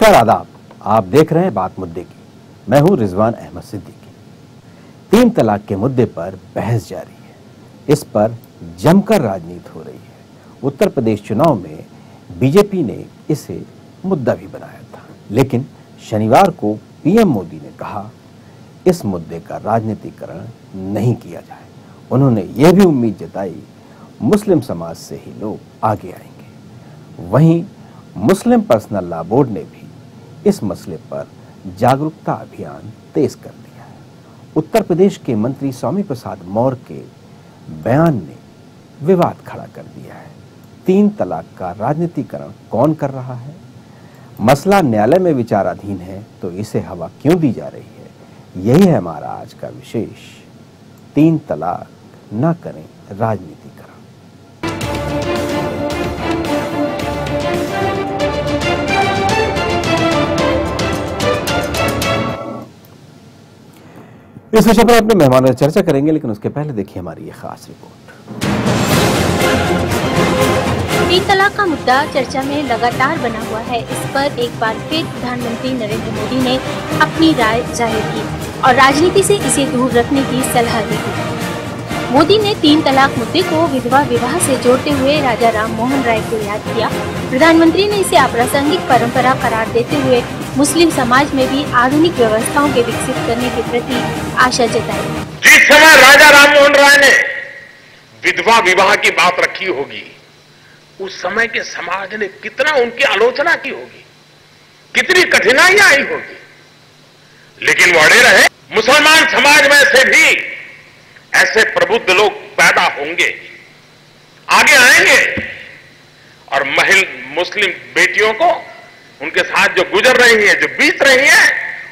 नमस्कार, आदाब। आप देख रहे हैं बात मुद्दे की। मैं हूं रिजवान अहमद सिद्दीकी। 3 तलाक के मुद्दे पर बहस जारी है। इस पर जमकर राजनीति हो रही है। उत्तर प्रदेश चुनाव में बीजेपी ने इसे मुद्दा भी बनाया था, लेकिन शनिवार को पीएम मोदी ने कहा इस मुद्दे का राजनीतिकरण नहीं किया जाए। उन्होंने यह भी उम्मीद जताई मुस्लिम समाज से ही लोग आगे आएंगे। वहीं मुस्लिम पर्सनल लॉ बोर्ड ने भी इस मसले पर जागरूकता अभियान तेज कर दिया है। उत्तर प्रदेश के मंत्री स्वामी प्रसाद मौर्य के बयान ने विवाद खड़ा कर दिया है। 3 तलाक का राजनीतिकरण कौन कर रहा है? मसला न्यायालय में विचाराधीन है, तो इसे हवा क्यों दी जा रही है? यही है हमारा आज का विशेष 3 तलाक ना करें राजनीतिकरण। इस विषय पर अपने मेहमानों से चर्चा करेंगे, लेकिन उसके पहले देखिए हमारी ये खास रिपोर्ट। 3 तलाक का मुद्दा चर्चा में लगातार बना हुआ है। इस पर एक बार फिर प्रधानमंत्री नरेंद्र मोदी ने अपनी राय जाहिर की और राजनीति से इसे दूर रखने की सलाह दी। मोदी ने 3 तलाक मुद्दे को विधवा विवाह से जोड़ते हुए राजा राम मोहन राय को याद किया। प्रधानमंत्री ने इसे अप्रासंगिक परंपरा करार देते हुए मुस्लिम समाज में भी आधुनिक व्यवस्थाओं के विकसित करने के प्रति आशा जताई। जिस समय राजा राम मोहन राय ने विधवा विवाह की बात रखी होगी, उस समय के समाज ने कितना उनकी आलोचना की होगी, कितनी कठिनाइयां आई होगी, लेकिन वो अड़े रहे। मुसलमान समाज में से भी ऐसे प्रबुद्ध लोग पैदा होंगे, आगे आएंगे और मुस्लिम बेटियों को उनके साथ जो गुजर रही है, जो बीत रही है,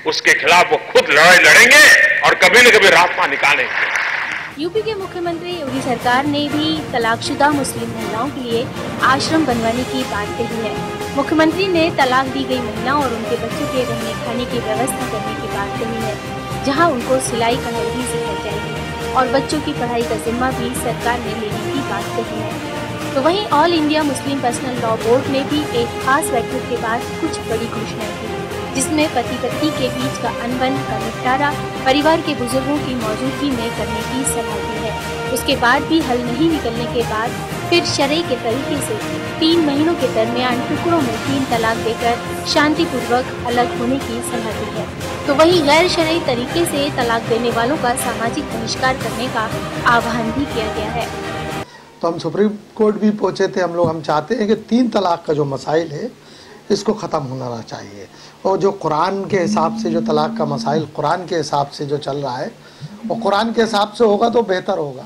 उसके खिलाफ वो खुद लड़ाई लड़ेंगे और कभी न कभी रास्ता निकालेंगे। यूपी के मुख्यमंत्री योगी सरकार ने भी तलाकशुदा मुस्लिम महिलाओं के लिए आश्रम बनवाने की बात कही है। मुख्यमंत्री ने तलाक दी गई महिलाओं और उनके बच्चों के रहने खाने की व्यवस्था करने की बात कही है, जहां उनको सिलाई कढ़ाई भी सिखाई जाएगी और बच्चों की पढ़ाई का जिम्मा भी सरकार ने लेने की बात कही है। तो वहीं all India Muslim personal law board ने भी एक खास बैठक के बाद कुछ बड़ी घोषणाएं की, जिसमें पति पत्नी के बीच का अनबन का निपटारा परिवार के बुजुर्गों की मौजूदगी में करने की सलाह दी है। उसके बाद भी हल नहीं निकलने के बाद फिर शरई के तरीके से 3 महीनों के दरमियान टुकड़ों में 3 तलाक देकर शांतिपूर्वक अलग होने की सलाह दी है। तो वहीं गैर शरई तरीके से तलाक देने वालों का सामाजिक बहिष्कार करने का आह्वान भी किया गया है। तो हम सुप्रीम कोर्ट भी पहुंचे थे। हम चाहते हैं कि 3 तलाक का जो मसाइल है इसको ख़त्म होना चाहिए, और जो कुरान के हिसाब से जो तलाक का मसाइल कुरान के हिसाब से जो चल रहा है वो कुरान के हिसाब से होगा तो बेहतर होगा।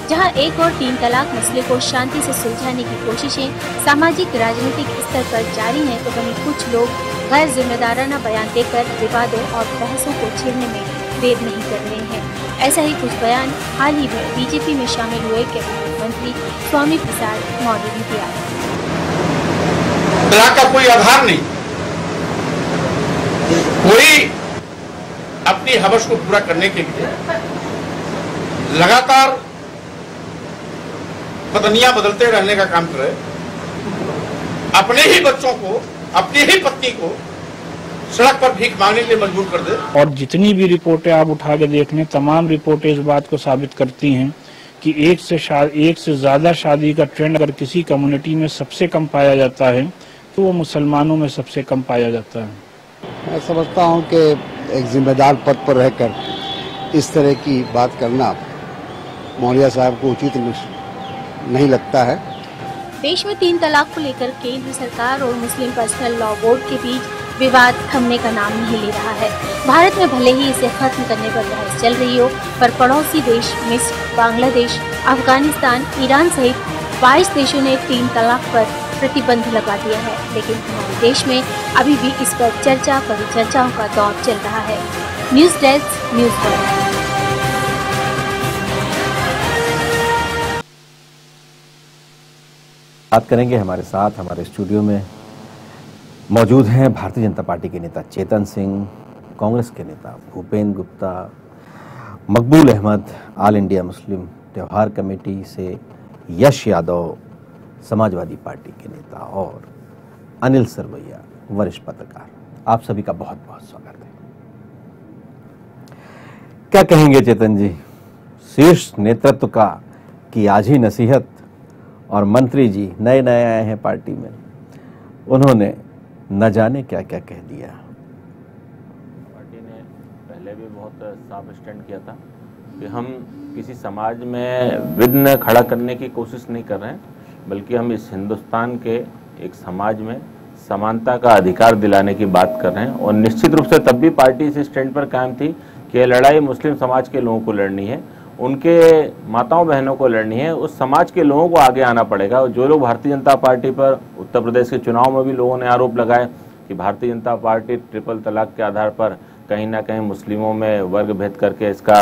जहां एक और 3 तलाक मसले को शांति से सुलझाने की कोशिशें सामाजिक राजनीतिक स्तर पर जारी हैं, तो वहीं कुछ लोग गैर जिम्मेदाराना बयान देकर विवादों और बहसों को छेड़ने में देर नहीं कर रहे हैं। ऐसा ही कुछ बयान हाल ही में बीजेपी में शामिल हुए कैबिनेट मंत्री स्वामी प्रसाद मौर्य ने दिया। तलाक का कोई आधार नहीं, कोई अपनी हवस को पूरा करने के लिए लगातार पत्नियां बदलते रहने का काम करे, अपने ही बच्चों को, अपनी ही पत्नी को सड़क पर भीख मांगने के लिए मजबूर कर दे। और जितनी भी रिपोर्टें आप उठा के देख लें, तमाम रिपोर्टें इस बात को साबित करती हैं कि एक से ज्यादा शादी का ट्रेंड अगर किसी कम्युनिटी में सबसे कम पाया जाता है तो वो मुसलमानों में सबसे कम पाया जाता है। मैं समझता हूँ कि एक जिम्मेदार पद पर रहकर इस तरह की बात करना मौर्य साहब को उचित नहीं लगता है। देश में 3 तलाक को लेकर केंद्र सरकार और मुस्लिम पर्सनल लॉ बोर्ड के बीच विवाद थमने का नाम नहीं ले रहा है। भारत में भले ही इसे खत्म करने पर बहस चल रही हो, पर पड़ोसी देश मिस्र, बांग्लादेश, अफगानिस्तान, ईरान सहित 22 देशों ने 3 तलाक पर प्रतिबंध लगा दिया है। लेकिन हमारे देश में अभी भी इस पर चर्चा परिचर्चाओं का दौर चल रहा है। News desk, news world. बात करेंगे। हमारे साथ हमारे स्टूडियो में मौजूद हैं भारतीय जनता पार्टी के नेता चेतन सिंह, कांग्रेस के नेता भूपेंद्र गुप्ता, मकबूल अहमद ऑल इंडिया मुस्लिम त्योहार कमेटी से, यश यादव समाजवादी पार्टी के नेता और अनिल सरवैया वरिष्ठ पत्रकार, आप सभी का बहुत बहुत स्वागत है। क्या कहेंगे चेतन जी, शीर्ष नेतृत्व की आज ही नसीहत, और मंत्री जी नए नए आए हैं पार्टी में, उन्होंने न जाने क्या क्या कह दिया। पार्टी ने पहले भी बहुत साफ स्टैंड किया था कि हम किसी समाज में विघ्न खड़ा करने की कोशिश नहीं कर रहे हैं, बल्कि हम इस हिंदुस्तान के एक समाज में समानता का अधिकार दिलाने की बात कर रहे हैं। और निश्चित रूप से तब भी पार्टी इस स्टैंड पर कायम थी कि यह लड़ाई मुस्लिम समाज के लोगों को लड़नी है, उनके माताओं बहनों को लड़नी है, उस समाज के लोगों को आगे आना पड़ेगा। और जो लोग भारतीय जनता पार्टी पर उत्तर प्रदेश के चुनाव में भी लोगों ने आरोप लगाए कि भारतीय जनता पार्टी ट्रिपल तलाक के आधार पर कहीं ना कहीं मुस्लिमों में वर्ग भेद करके इसका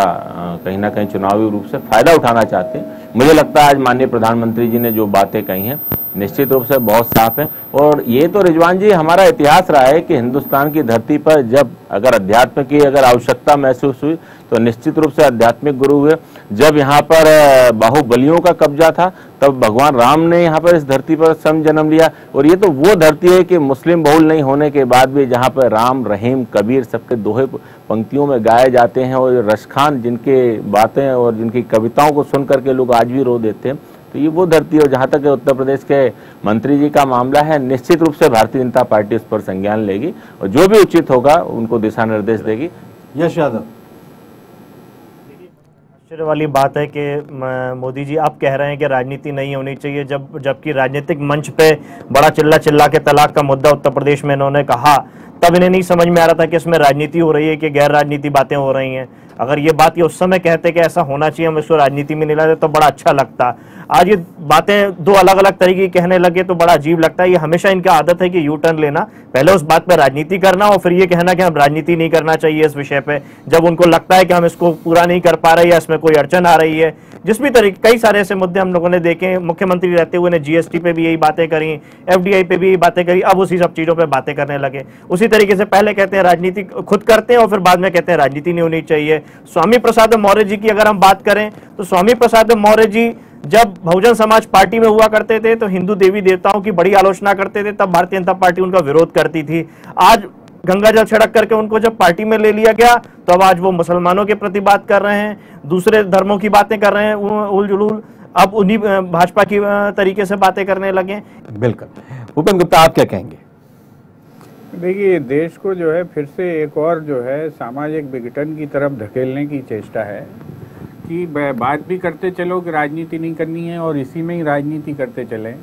कहीं ना कहीं चुनावी रूप से फायदा उठाना चाहते हैं, मुझे लगता है आज माननीय प्रधानमंत्री जी ने जो बातें कही हैं निश्चित रूप से बहुत साफ है। और ये तो रिजवान जी हमारा इतिहास रहा है कि हिंदुस्तान की धरती पर जब अगर अध्यात्म की अगर आवश्यकता महसूस हुई तो निश्चित रूप से आध्यात्मिक गुरु हुए। जब यहाँ पर बाहुबलियों का कब्जा था तब भगवान राम ने यहाँ पर इस धरती पर स्वयं जन्म लिया। और ये तो वो धरती है कि मुस्लिम बहुल नहीं होने के बाद भी जहाँ पर राम, रहीम, कबीर सबके दोहे पंक्तियों में गाए जाते हैं, और रशखान जिनके बातें और जिनकी कविताओं को सुन करके लोग आज भी रो देते हैं, तो ये वो धरती है। और जहाँ तक उत्तर प्रदेश के मंत्री जी का मामला है, निश्चित रूप से भारतीय जनता पार्टी उस पर संज्ञान लेगी और जो भी उचित होगा उनको दिशा निर्देश देगी। यश यादव, आश्चर्य वाली बात है कि मोदी जी आप कह रहे हैं कि राजनीति नहीं होनी चाहिए, जबकि राजनीतिक मंच पे बड़ा चिल्ला के तलाक का मुद्दा उत्तर प्रदेश में इन्होंने कहा, तब इन्हें नहीं समझ में आ रहा था कि इसमें राजनीति हो रही है कि गैर राजनीति बातें हो रही हैं। अगर ये बात ये उस समय कहते कि ऐसा होना चाहिए, हम इसको राजनीति में नहीं लाते, तो बड़ा अच्छा लगता। आज ये बातें दो अलग अलग तरीके की कहने लगे तो बड़ा अजीब लगता है। ये हमेशा इनका आदत है कि यू टर्न लेना, पहले उस बात पे राजनीति करना और फिर ये कहना कि हम राजनीति नहीं करना चाहिए इस विषय पे, जब उनको लगता है कि हम इसको पूरा नहीं कर पा रहे या इसमें कोई अड़चन आ रही है। जिस भी तरीके कई सारे ऐसे मुद्दे हम लोगों ने देखे, मुख्यमंत्री रहते हुए ने जीएसटी पे भी यही बातें करी, एफडीआई पे भी यही बातें करी, अब उसी सब चीजों पे बातें करने लगे। उसी तरीके से पहले कहते हैं राजनीति खुद करते हैं और फिर बाद में कहते हैं राजनीति नहीं होनी चाहिए। स्वामी प्रसाद मौर्य जी की अगर हम बात करें तो स्वामी प्रसाद मौर्य जी जब बहुजन समाज पार्टी में हुआ करते थे तो हिंदू देवी देवताओं की बड़ी आलोचना करते थे, तब भारतीय जनता पार्टी उनका विरोध करती थी। आज गंगा जल छिड़क करके उनको जब पार्टी में ले लिया गया तो अब आज वो मुसलमानों के प्रति बात कर रहे हैं, दूसरे धर्मों की बातें कर रहे हैं, उल जुलूल अब उन्हीं भाजपा की तरीके से बातें करने लगे। बिल्कुल। भूपेन गुप्ता, आप क्या कहेंगे? देखिए, देश को जो है फिर से एक और जो है सामाजिक विघटन की तरफ धकेलने की चेष्टा है कि बात भी करते चलो कि राजनीति नहीं करनी है और इसी में ही राजनीति करते चलें।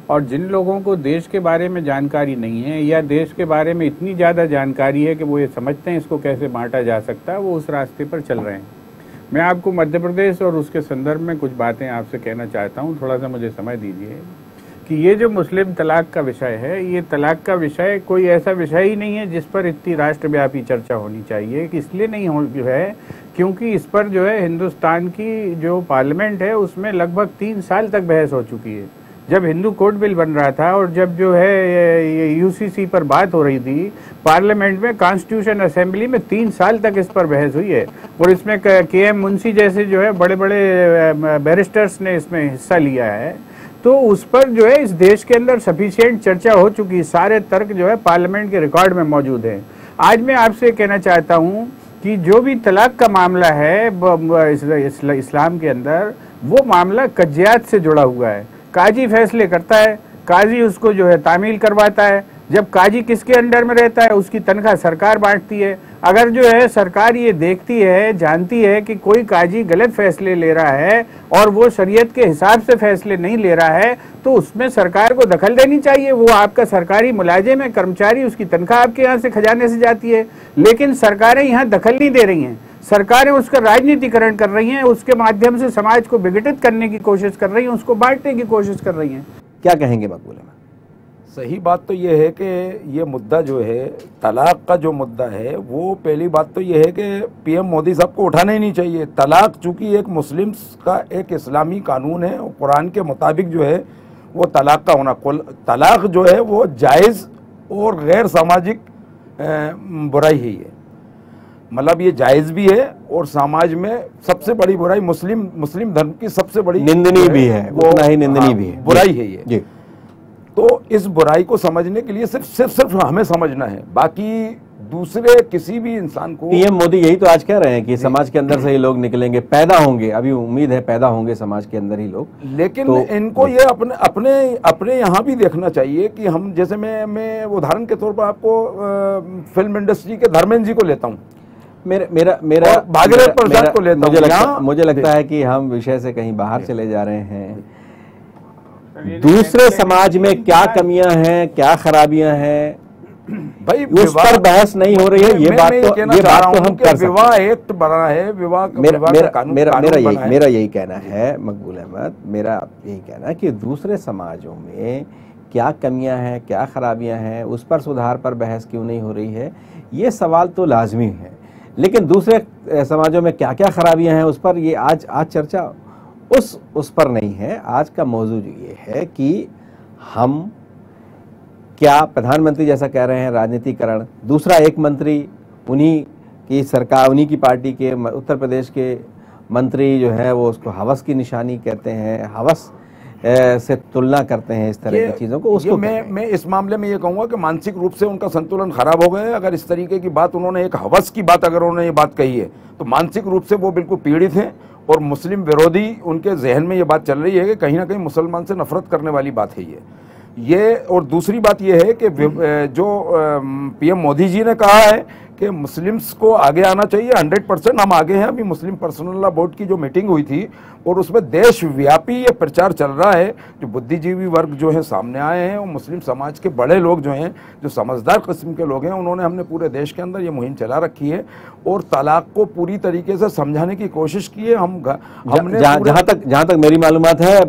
और जिन लोगों को देश के बारे में जानकारी नहीं है या देश के बारे में इतनी ज़्यादा जानकारी है कि वो ये समझते हैं इसको कैसे बांटा जा सकता है, वो उस रास्ते पर चल रहे हैं। मैं आपको मध्य प्रदेश और उसके संदर्भ में कुछ बातें आपसे कहना चाहता हूँ, थोड़ा सा मुझे समय दीजिए। कि ये जो मुस्लिम तलाक का विषय है, ये तलाक का विषय कोई ऐसा विषय ही नहीं है जिस पर इतनी राष्ट्रव्यापी चर्चा होनी चाहिए। कि इसलिए नहीं हो है क्योंकि इस पर जो है हिंदुस्तान की जो पार्लियामेंट है उसमें लगभग 3 साल तक बहस हो चुकी है। जब हिंदू कोड बिल बन रहा था और जब जो है ये यूसीसी पर बात हो रही थी पार्लियामेंट में, कॉन्स्टिट्यूशन असेंबली में 3 साल तक इस पर बहस हुई है। और इसमें के.एम. मुंशी जैसे जो है बड़े बड़े बैरिस्टर्स ने इसमें हिस्सा लिया है। तो उस पर जो है इस देश के अंदर सफिशिएंट चर्चा हो चुकी है, सारे तर्क जो है पार्लियामेंट के रिकॉर्ड में मौजूद हैं। आज मैं आपसे कहना चाहता हूँ कि जो भी तलाक का मामला है इस्लाम के अंदर, वो मामला कज्जियात से जुड़ा हुआ है। काजी फैसले करता है, काजी उसको जो है तामील करवाता है। जब काजी किसके अंडर में रहता है, उसकी तनख्वाह सरकार बांटती है। अगर जो है सरकार ये देखती है, जानती है कि कोई काजी गलत फैसले ले रहा है और वो शरीयत के हिसाब से फैसले नहीं ले रहा है, तो उसमें सरकार को दखल देनी चाहिए। वो आपका सरकारी मुलाजिम है, कर्मचारी, उसकी तनख्वाह आपके यहाँ से खजाने से जाती है। लेकिन सरकारें यहाँ दखल नहीं दे रही हैं, सरकारें उसका राजनीतिकरण कर रही हैं, उसके माध्यम से समाज को विघटित करने की कोशिश कर रही हैं, उसको बांटने की कोशिश कर रही हैं। क्या कहेंगे मकबूल है? सही बात तो ये है कि ये मुद्दा जो है तलाक का जो मुद्दा है, वो पहली बात तो ये है कि पीएम मोदी साहब को उठाना ही नहीं चाहिए। तलाक चूँकि एक मुस्लिम्स का एक इस्लामी कानून है और कुरान के मुताबिक जो है वो तलाक का होना, तलाक जो है वो जायज़ और गैर सामाजिक बुराई ही है। मतलब ये जायज़ भी है और समाज में सबसे बड़ी बुराई मुस्लिम धर्म की सबसे बड़ी निंदनीय भी है, उतना ही निंदनीय भी है, बुराई है ये। तो इस बुराई को समझने के लिए सिर्फ हमें समझना है, बाकी दूसरे किसी भी इंसान को। पीएम मोदी यही तो आज कह रहे हैं कि समाज के अंदर से ही लोग निकलेंगे, पैदा होंगे, अभी उम्मीद है पैदा होंगे समाज के अंदर ही लोग। लेकिन तो इनको ये अपने यहाँ भी देखना चाहिए कि हम, जैसे मैं उदाहरण के तौर पर आपको फिल्म इंडस्ट्री के धर्मेंद्र जी को लेता हूँ, मेरा भागीरथ प्रसाद को लेता हूँ। मुझे लगता है कि हम विषय से कहीं बाहर चले जा रहे हैं। दूसरे समाज में क्या कमियां हैं, क्या खराबियां हैं, भाई उस पर बहस नहीं हो रही है। ये बात तो हम कर सकते हैं। विवाह एक्ट बना है, मेरा यही कहना है मकबूल अहमद, मेरा यही कहना है कि दूसरे समाजों में क्या कमियां हैं, क्या खराबियां हैं, उस पर सुधार पर बहस क्यों नहीं हो रही है, ये सवाल तो लाजमी है। लेकिन दूसरे समाजों में क्या क्या खराबियां हैं उस पर ये आज चर्चा उस पर नहीं है। आज का मौजू ये है कि हम क्या, प्रधानमंत्री जैसा कह रहे हैं राजनीतिकरण, दूसरा एक मंत्री उन्हीं की सरकार, उन्हीं की पार्टी के उत्तर प्रदेश के मंत्री जो है वो उसको हवस की निशानी कहते हैं, हवस से तुलना करते हैं इस तरह की चीज़ों को। उसको मैं इस मामले में ये कहूँगा कि मानसिक रूप से उनका संतुलन खराब हो गया है। अगर इस तरीके की बात उन्होंने, एक हवस की बात अगर उन्होंने ये बात कही है, तो मानसिक रूप से वो बिल्कुल पीड़ित हैं और मुस्लिम विरोधी उनके जहन में ये बात चल रही है कि कहीं ना कहीं मुसलमान से नफरत करने वाली बात है ये। और दूसरी बात यह है कि जो पीएम मोदी जी ने कहा है कि मुस्लिम्स को आगे आना चाहिए, 100% हम आगे हैं। अभी मुस्लिम पर्सनल लॉ बोर्ड की जो मीटिंग हुई थी और उसमें देशव्यापी ये प्रचार चल रहा है, जो बुद्धिजीवी वर्ग जो है सामने आए हैं और मुस्लिम समाज के बड़े लोग जो हैं, जो समझदार किस्म के लोग हैं, उन्होंने, हमने पूरे देश के अंदर ये मुहिम चला रखी है और तलाक को पूरी तरीके से समझाने की कोशिश की है। हमने जहाँ तक मेरी मालूमात है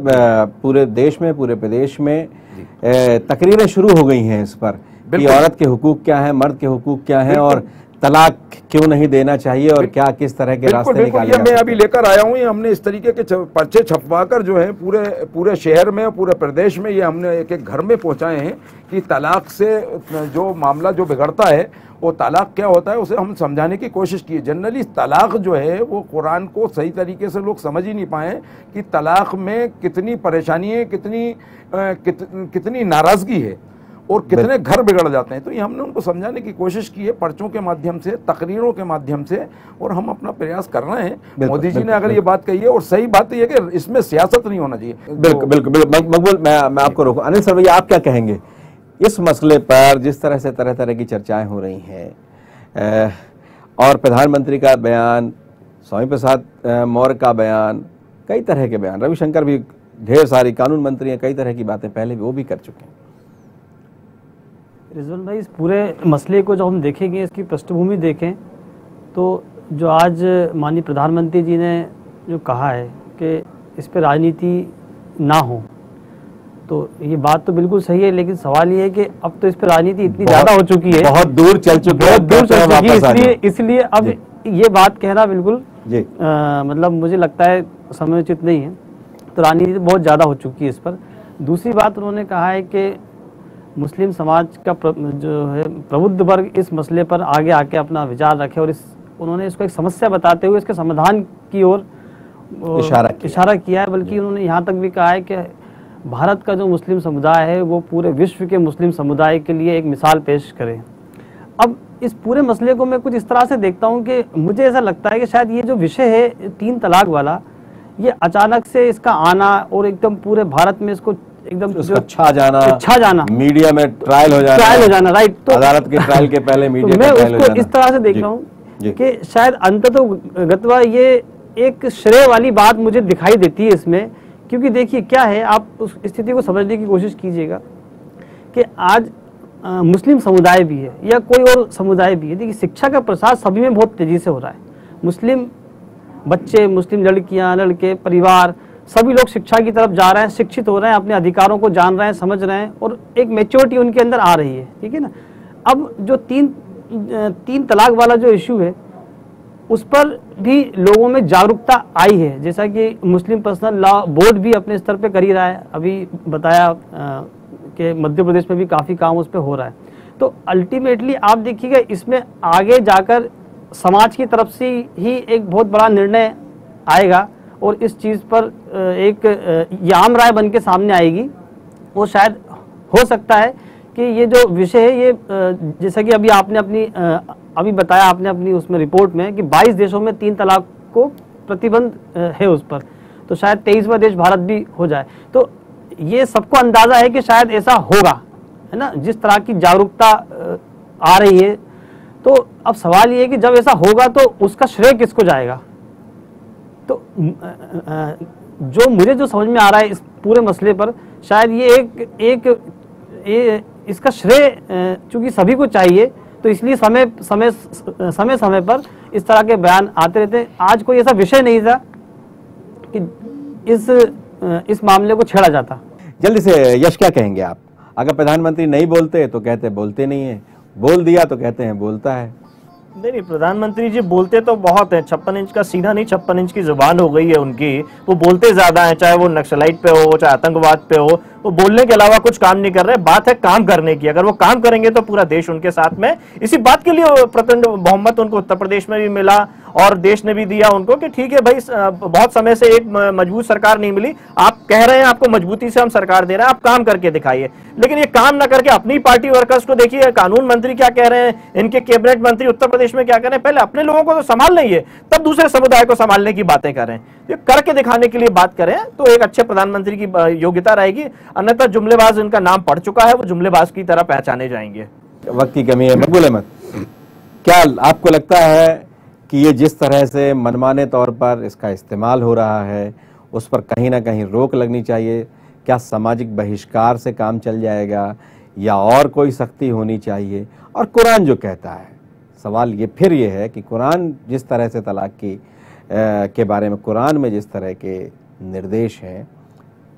पूरे देश में, पूरे प्रदेश में तकरीरें शुरू हो गई हैं इस पर कि औरत के हुकूक क्या है, मर्द के हुकूक क्या है और तलाक क्यों नहीं देना चाहिए और क्या किस तरह के रास्ते निकाले। ये मैं अभी लेकर आया हूँ, ये हमने इस तरीके के पर्चे छपवाकर जो है पूरे शहर में, पूरे प्रदेश में, ये हमने एक घर में पहुंचाए हैं कि तलाक से जो मामला जो बिगड़ता है वो तलाक क्या होता है, उसे हम समझाने की कोशिश की है। जनरली तलाक जो है वो कुरान को सही तरीके से लोग समझ ही नहीं पाए कि तलाक में कितनी परेशानी है, कितनी नाराजगी है और कितने घर बिगड़ जाते हैं। तो ये हमने उनको समझाने की कोशिश की है पर्चों के माध्यम से, तकरीरों के माध्यम से, और हम अपना प्रयास कर रहे हैं। मोदी जी ने अगर ये बात कही है, और सही बात ये है कि इसमें सियासत नहीं होना चाहिए। बिल्कुल मकबूल, मैं आपको रोकूं। अनिल सर भैया, आप क्या कहेंगे इस मसले पर, जिस तरह से तरह तरह की चर्चाएं हो रही हैं और प्रधानमंत्री का बयान, स्वामी प्रसाद मौर्य का बयान, कई तरह के बयान, रविशंकर भी, ढेर सारी कानून मंत्री हैं, कई तरह की बातें पहले भी वो भी कर चुके हैं। रिजवान भाई, इस पूरे मसले को जब हम देखेंगे, इसकी पृष्ठभूमि देखें, तो जो आज माननीय प्रधानमंत्री जी ने जो कहा है कि इस पर राजनीति ना हो, तो ये बात तो बिल्कुल सही है। लेकिन सवाल ये है कि अब तो इस पर राजनीति इतनी ज़्यादा हो चुकी है, बहुत दूर चल चुकी है, इसलिए अब ये बात कहना बिल्कुल मतलब मुझे लगता है समुचित नहीं है। तो राजनीति बहुत ज़्यादा हो चुकी है इस पर। दूसरी बात, उन्होंने कहा है कि मुस्लिम समाज का जो है प्रबुद्ध वर्ग इस मसले पर आगे आके अपना विचार रखे और उन्होंने इसको एक समस्या बताते हुए इसके समाधान की ओर इशारा किया है। बल्कि उन्होंने यहाँ तक भी कहा है कि भारत का जो मुस्लिम समुदाय है वो पूरे विश्व के मुस्लिम समुदाय के लिए एक मिसाल पेश करे। अब इस पूरे मसले को मैं कुछ इस तरह से देखता हूँ कि मुझे ऐसा लगता है कि शायद ये जो विषय है 3 तलाक वाला, ये अचानक से इसका आना और एकदम पूरे भारत में इसको एकदम छा जाना, मीडिया में ट्रायल हो जाना, राइट, तो अदालत के ट्रायल के पहले मीडिया मैं उसको इस तरह से देख रहा हूँ कि शायद अंततोगत्वा ये एक श्रेय वाली बात मुझे दिखाई देती है इसमें। क्योंकि देखिए क्या है, आप उस स्थिति को समझने की कोशिश कीजिएगा कि आज मुस्लिम समुदाय भी है या कोई और समुदाय भी है, देखिए शिक्षा का प्रसार सभी में बहुत तेजी से हो रहा है। मुस्लिम बच्चे, मुस्लिम लड़कियां, लड़के, परिवार, सभी लोग शिक्षा की तरफ जा रहे हैं, शिक्षित हो रहे हैं, अपने अधिकारों को जान रहे हैं, समझ रहे हैं और एक मैच्योरिटी उनके अंदर आ रही है, ठीक है ना। अब जो तीन तलाक वाला जो इशू है उस पर भी लोगों में जागरूकता आई है, जैसा कि मुस्लिम पर्सनल लॉ बोर्ड भी अपने स्तर पे कर ही रहा है। अभी बताया कि मध्य प्रदेश में भी काफ़ी काम उस पर हो रहा है। तो अल्टीमेटली आप देखिएगा इसमें आगे जाकर समाज की तरफ से ही एक बहुत बड़ा निर्णय आएगा और इस चीज़ पर एक आम राय बन के सामने आएगी और शायद हो सकता है कि ये जो विषय है ये जैसा कि अभी आपने अभी बताया आपने अपनी उसमें रिपोर्ट में कि 22 देशों में 3 तलाक को प्रतिबंध है उस पर, तो शायद 23वां देश भारत भी हो जाए। तो ये सबको अंदाजा है कि शायद ऐसा होगा, है ना, जिस तरह की जागरूकता आ रही है। तो अब सवाल ये है कि जब ऐसा होगा तो उसका श्रेय किसको जाएगा? तो जो मुझे जो समझ में आ रहा है इस पूरे मसले पर, शायद ये इसका श्रेय चूंकि सभी को चाहिए, तो इसलिए समय समय पर इस तरह के बयान आते रहते हैं। आज कोई ऐसा विषय नहीं था कि इस मामले को छेड़ा जाता। जल्दी से यश, क्या कहेंगे आप? अगर प्रधानमंत्री नहीं बोलते तो कहते बोलते नहीं है, बोल दिया तो कहते हैं बोलता है। नहीं, प्रधानमंत्री जी बोलते तो बहुत है, 56 इंच का सीना नहीं 56 इंच की जुबान हो गई है उनकी। वो बोलते ज्यादा है, चाहे वो नक्सलाइट पे हो चाहे आतंकवाद पे हो, वो बोलने के अलावा कुछ काम नहीं कर रहे। बात है काम करने की, अगर वो काम करेंगे तो पूरा देश उनके साथ में। इसी बात के लिए प्रचंड बहुमत उनको उत्तर प्रदेश में भी मिला और देश ने भी दिया उनको कि ठीक है भाई, बहुत समय से एक मजबूत सरकार नहीं मिली, आप कह रहे हैं आपको मजबूती से हम सरकार दे रहे हैं, आप काम करके दिखाइए। लेकिन ये काम ना करके अपनी पार्टी वर्कर्स को देखिए, कानून मंत्री क्या कह रहे हैं, इनके कैबिनेट मंत्री उत्तर प्रदेश में क्या कर रहे हैं। पहले अपने लोगों को तो संभाल लेंगे, तब दूसरे समुदाय को संभालने की बातें कर रहे हैं। ये करके दिखाने के लिए बात करें तो एक अच्छे प्रधानमंत्री की योग्यता रहेगी, अन्यथा जुमलेबाज इनका नाम पड़ चुका है, वो जुमलेबाज की तरह पहचाने जाएंगे। वक्त की कमी है। मकबूल अहमद, क्या आपको लगता है कि ये जिस तरह से मनमाने तौर पर इसका इस्तेमाल हो रहा है उस पर कहीं ना कहीं रोक लगनी चाहिए? क्या सामाजिक बहिष्कार से काम चल जाएगा या और कोई सख्ती होनी चाहिए? और कुरान जो कहता है, सवाल ये फिर ये है कि कुरान जिस तरह से तलाक की के बारे में कुरान में जिस तरह के निर्देश हैं,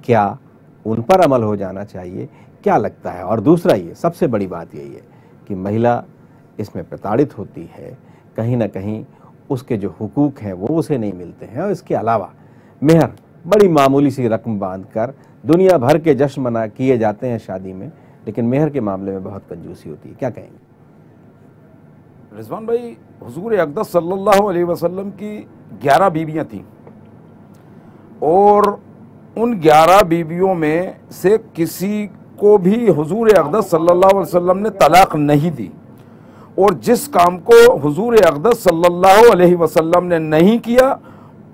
क्या उन पर अमल हो जाना चाहिए? क्या लगता है? और दूसरा ये सबसे बड़ी बात यही है कि महिला इसमें प्रताड़ित होती है, कहीं ना कहीं उसके जो हुकूक हैं वो उसे नहीं मिलते हैं। और इसके अलावा मेहर बड़ी मामूली सी रकम बांधकर दुनिया भर के जश्न मना किए जाते हैं शादी में, लेकिन मेहर के मामले में बहुत कंजूसी होती है। क्या कहेंगे? रिजवान भाई, हुजूर अक़दस सल्लल्लाहु अलैहि वसल्लम की 11 बीवियां थीं और उन 11 बीवियों में से किसी को भी हुजूर अक़दस सल्लल्लाहु अलैहि वसल्लम ने तलाक नहीं दी। और जिस काम को हुजूर अक़दस सल्लल्लाहु अलैहि वसल्लम ने नहीं किया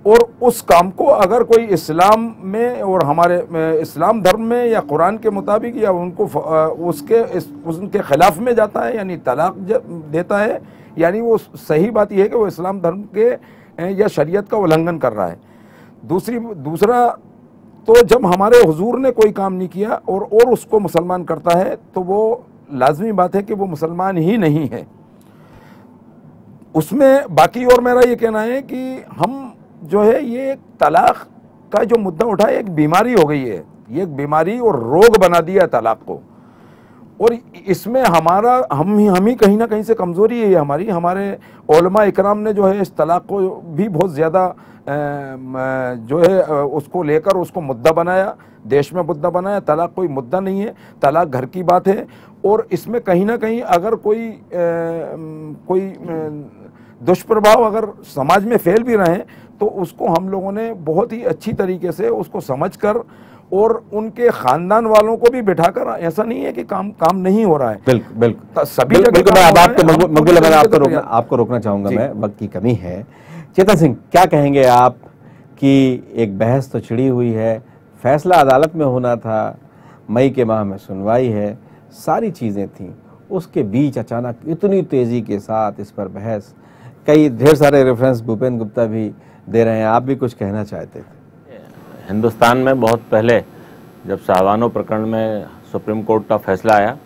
और उस काम को अगर कोई इस्लाम में और हमारे इस्लाम धर्म में या कुरान के मुताबिक या उनको उनके खिलाफ में जाता है, यानी तलाक देता है, यानी वो सही बात यह है कि वो इस्लाम धर्म के या शरीयत का उल्लंघन कर रहा है। दूसरा तो जब हमारे हुजूर ने कोई काम नहीं किया और उसको मुसलमान करता है तो वो लाजमी बात है कि वो मुसलमान ही नहीं है उसमें। बाकी और मेरा ये कहना है कि हम जो है ये तलाक का जो मुद्दा उठा है, एक बीमारी हो गई है, ये एक बीमारी और रोग बना दिया तलाक को। और इसमें हम ही कहीं ना कहीं से कमज़ोरी है हमारी। हमारे उलमा इकराम ने जो है इस तलाक को भी बहुत ज़्यादा जो है उसको लेकर उसको मुद्दा बनाया, देश में मुद्दा बनाया। तलाक कोई मुद्दा नहीं है, तलाक घर की बात है। और इसमें कहीं ना कहीं अगर कोई दुष्प्रभाव अगर समाज में फैल भी रहे हैं तो उसको हम लोगों ने बहुत ही अच्छी तरीके से उसको समझकर और उनके खानदान वालों को भी बिठाकर, ऐसा नहीं है कि काम नहीं हो रहा है। बिल्कुल सभी आपको रोकना चाहूंगा मैं, वक्त की कमी है। चेतन सिंह, क्या कहेंगे आप कि एक बहस तो छिड़ी हुई है, फैसला अदालत में होना था, मई के माह में सुनवाई है, सारी चीज़ें थीं, उसके बीच अचानक इतनी तेज़ी के साथ इस पर बहस, कई ढेर सारे रेफरेंस भूपेंद्र गुप्ता भी दे रहे हैं, आप भी कुछ कहना चाहते थे? हिंदुस्तान में बहुत पहले जब साहबानो प्रकरण में सुप्रीम कोर्ट का फैसला आया,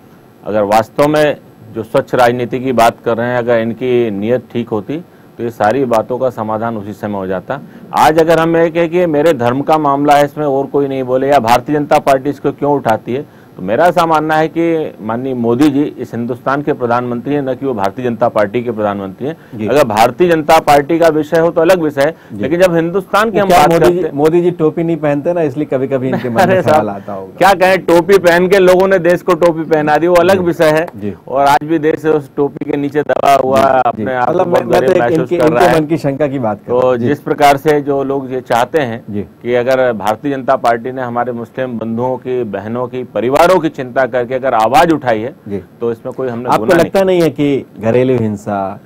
अगर वास्तव में जो स्वच्छ राजनीति की बात कर रहे हैं, अगर इनकी नीयत ठीक होती तो ये सारी बातों का समाधान उसी समय हो जाता। आज अगर हम ये कहें कि मेरे धर्म का मामला है, इसमें और कोई नहीं बोले, या भारतीय जनता पार्टी इसको क्यों उठाती है, तो मेरा ऐसा मानना है कि माननीय मोदी जी इस हिंदुस्तान के प्रधानमंत्री हैं, न कि वो भारतीय जनता पार्टी के प्रधानमंत्री हैं। अगर भारतीय जनता पार्टी का विषय हो तो अलग विषय है, लेकिन जब हिंदुस्तान की हम बात करते हैं, मोदी जी टोपी नहीं पहनते ना, इसलिए कभी कभी इनके मन में ख्याल आता होगा। क्या कहें, टोपी पहन के लोगों ने देश को टोपी पहना दी, वो अलग विषय है। और आज भी देश उस टोपी के नीचे दबा हुआ अपने आप को महसूस कर रहा है। की शंका की बात तो जिस प्रकार से जो लोग ये चाहते हैं कि अगर भारतीय जनता पार्टी ने हमारे मुस्लिम बंधुओं की, बहनों की, परिवार अधिकारों की चिंता करके अगर आवाज उठाई है तो इसमें कोई हमने आपको लगता नहीं है कि घरेलू हिंसा,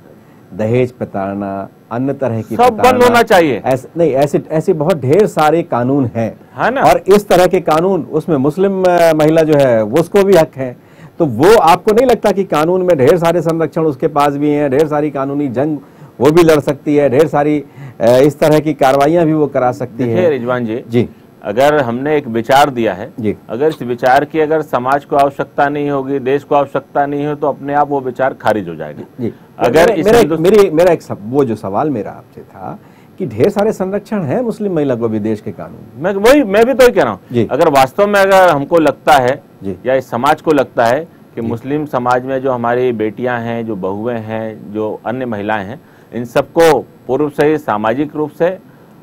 दहेज प्रताड़ना, अन्य तरह की सब बंद होना चाहिए? ऐसे बहुत ढेर सारे कानून हैं, है ना? और इस तरह के कानून, उसमें मुस्लिम महिला जो है वो उसको भी हक है, तो वो आपको नहीं लगता कि कानून में ढेर सारे संरक्षण उसके पास भी हैं, ढेर सारी कानूनी जंग वो भी लड़ सकती है, ढेर सारी इस तरह की कार्रवाइयां भी वो करा सकती है? रिजवान जी, अगर हमने एक विचार दिया है, अगर इस विचार की अगर समाज को आवश्यकता नहीं होगी, देश को आवश्यकता नहीं हो, तो अपने आप वो विचार खारिज हो जाएगा। अगर मेरा एक वो जो सवाल मेरा आपसे था कि ढेर सारे संरक्षण है मुस्लिम महिला को भी देश के कानून, मैं भी तो कह रहा हूँ, अगर वास्तव में अगर हमको लगता है या इस समाज को लगता है कि मुस्लिम समाज में जो हमारी बेटियां हैं, जो बहुएं हैं, जो अन्य महिलाएं हैं, इन सबको पूर्व से ही सामाजिक रूप से,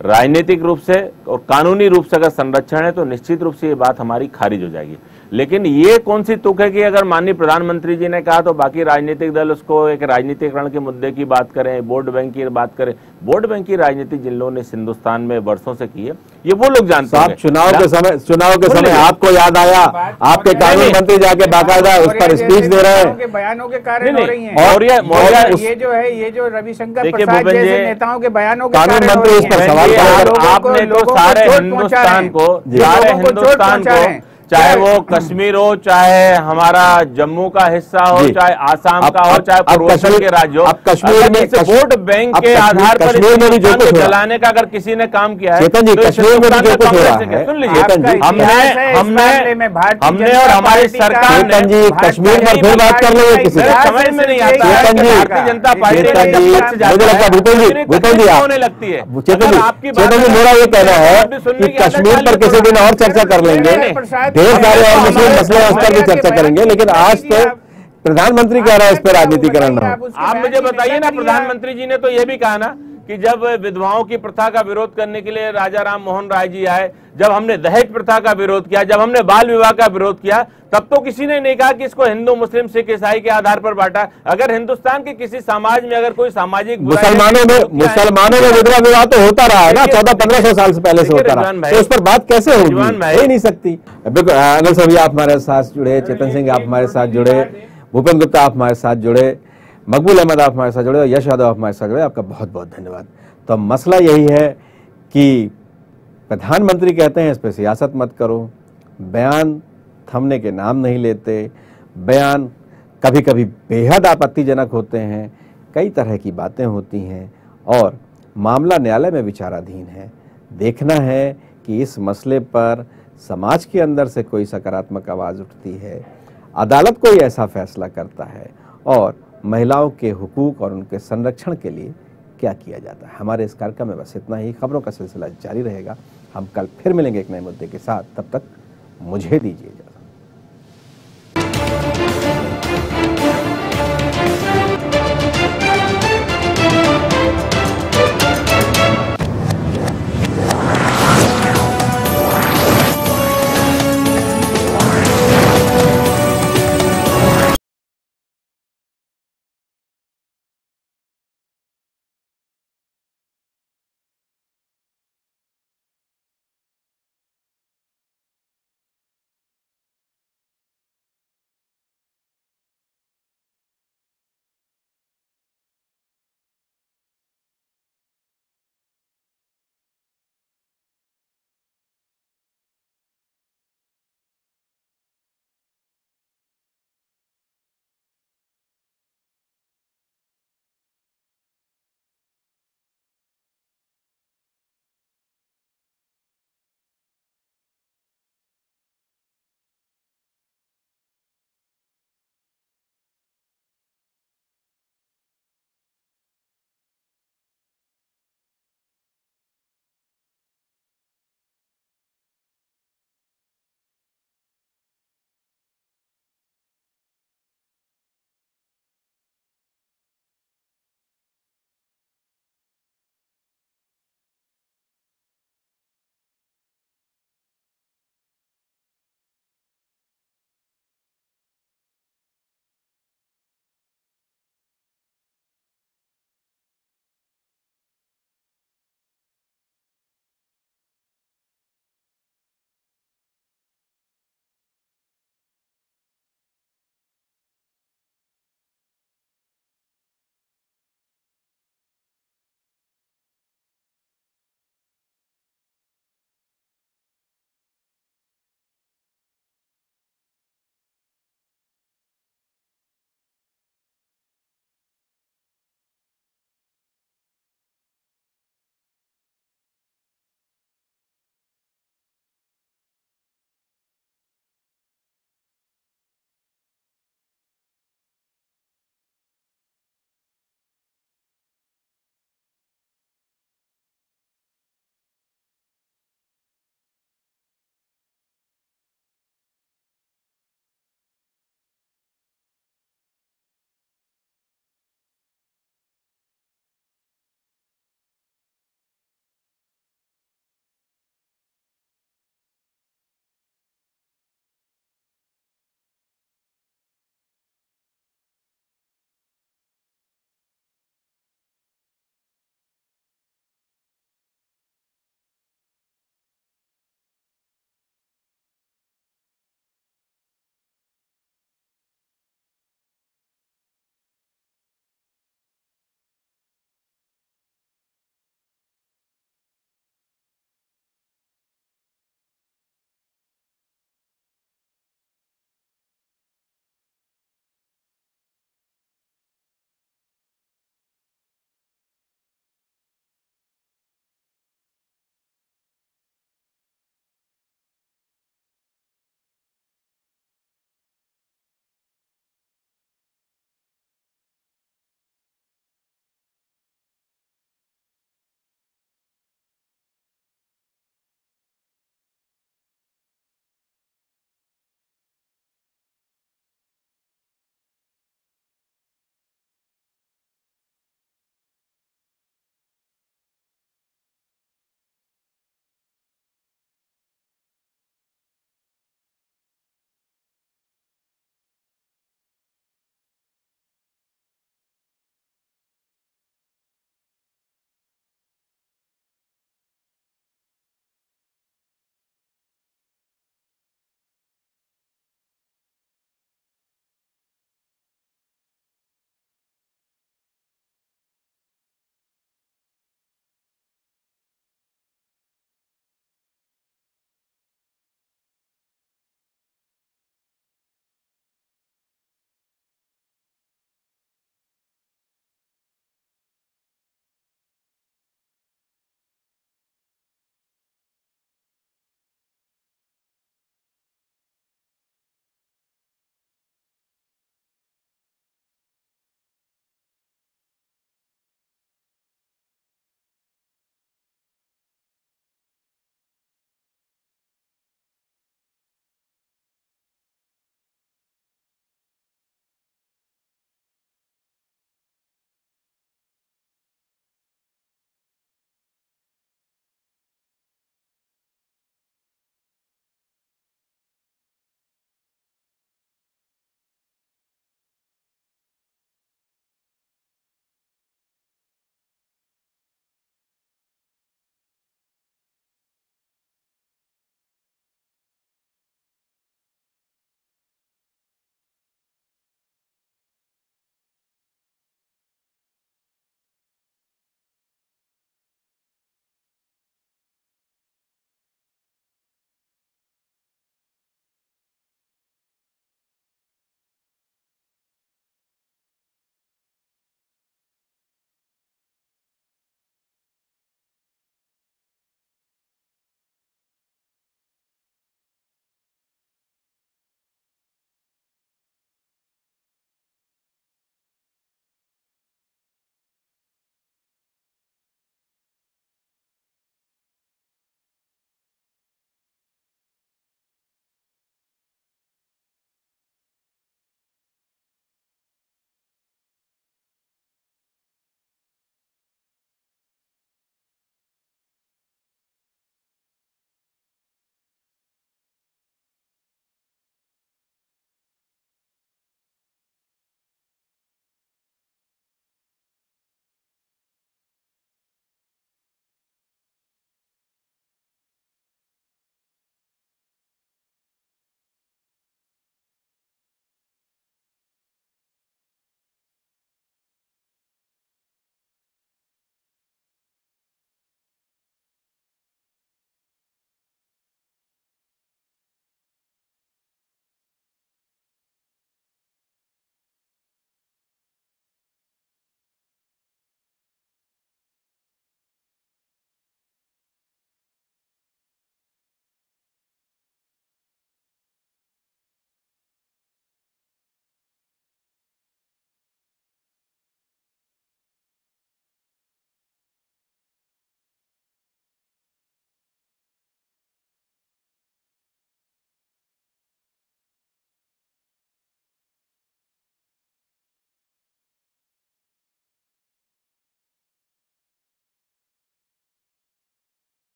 राजनीतिक रूप से और कानूनी रूप से अगर संरक्षण है, तो निश्चित रूप से ये बात हमारी खारिज हो जाएगी। लेकिन ये कौन सी तुक है कि अगर माननीय प्रधानमंत्री जी ने कहा तो बाकी राजनीतिक दल उसको एक राजनीतिकरण के मुद्दे की बात करें, वोट बैंक की बात करें। वोट बैंक की राजनीति जिन लोगों ने हिंदुस्तान में वर्षों से की है, ये वो लोग जानते हैं। चुनाव के समय आपको याद आया, आपके कानून मंत्री जाके बाकायदा उस पर स्पीच दे रहे हैं, बयानों के कारण हो रही है। और ये जो रविशंकर प्रसाद जैसे नेताओं के बयानों के कानून मंत्री इस पर सवाल आपने तो सारे हिंदुस्तान को, चाहे वो कश्मीर हो, चाहे हमारा जम्मू का हिस्सा हो, चाहे आसाम का हो, चाहे पूर्वोत्तर के राज्य हो, कश्मीर में वोट बैंक के आधार पर चलाने का अगर किसी ने काम किया है, तो कश्मीर में जो कुछ हो रहा है, सुन लीजिए, हमने और हमारी सरकार ने कश्मीर पर फिर बात कर लेंगे, किसी समझ में नहीं आता भारतीय जनता पार्टी भूपेंद्र जी होने लगती है। चेतन जी, मेरा ये कहना है कि कश्मीर पर किसी दिन और चर्चा कर लेंगे, ढेर सारे और मुस्लिम मसले उस पर भी चर्चा करेंगे, लेकिन आज तो प्रधानमंत्री कह रहा है इस पर राजनीतिकरण ना हो। आप मुझे बताइए ना, प्रधानमंत्री जी ने तो ये भी कहा ना कि जब विधवाओं की प्रथा का विरोध करने के लिए राजा राम मोहन राय जी आए, जब हमने दहेज प्रथा का विरोध किया, जब हमने बाल विवाह का विरोध किया, तब तो किसी ने नहीं कहा कि इसको हिंदू, मुस्लिम, सिख, ईसाई के आधार पर बांटा। अगर हिंदुस्तान के किसी समाज में अगर कोई सामाजिक मुसलमानों में विधवा विवाह तो होता रहा है ना, 1400-1500 साल से पहले से होता रहा, तो उस पर बात कैसे होगी? हो नहीं सकती। अनिल सभी आप हमारे साथ जुड़े, चेतन सिंह आप हमारे साथ जुड़े, भूपेंद्र गुप्ता आप हमारे साथ जुड़े, मकबूल अहमद आप हमारे साथ जुड़े और यश यादव आप हमारे साथ जुड़े, आपका बहुत बहुत धन्यवाद। तो मसला यही है कि प्रधानमंत्री कहते हैं इस पर सियासत मत करो, बयान थमने के नाम नहीं लेते, बयान कभी कभी बेहद आपत्तिजनक होते हैं, कई तरह की बातें होती हैं और मामला न्यायालय में विचाराधीन है। देखना है कि इस मसले पर समाज के अंदर से कोई सकारात्मक आवाज़ उठती है, अदालत कोई ऐसा फैसला करता है और महिलाओं के हुकूक और उनके संरक्षण के लिए क्या किया जाता है। हमारे इस कार्यक्रम में बस इतना ही। खबरों का सिलसिला जारी रहेगा, हम कल फिर मिलेंगे एक नए मुद्दे के साथ, तब तक मुझे दीजिए।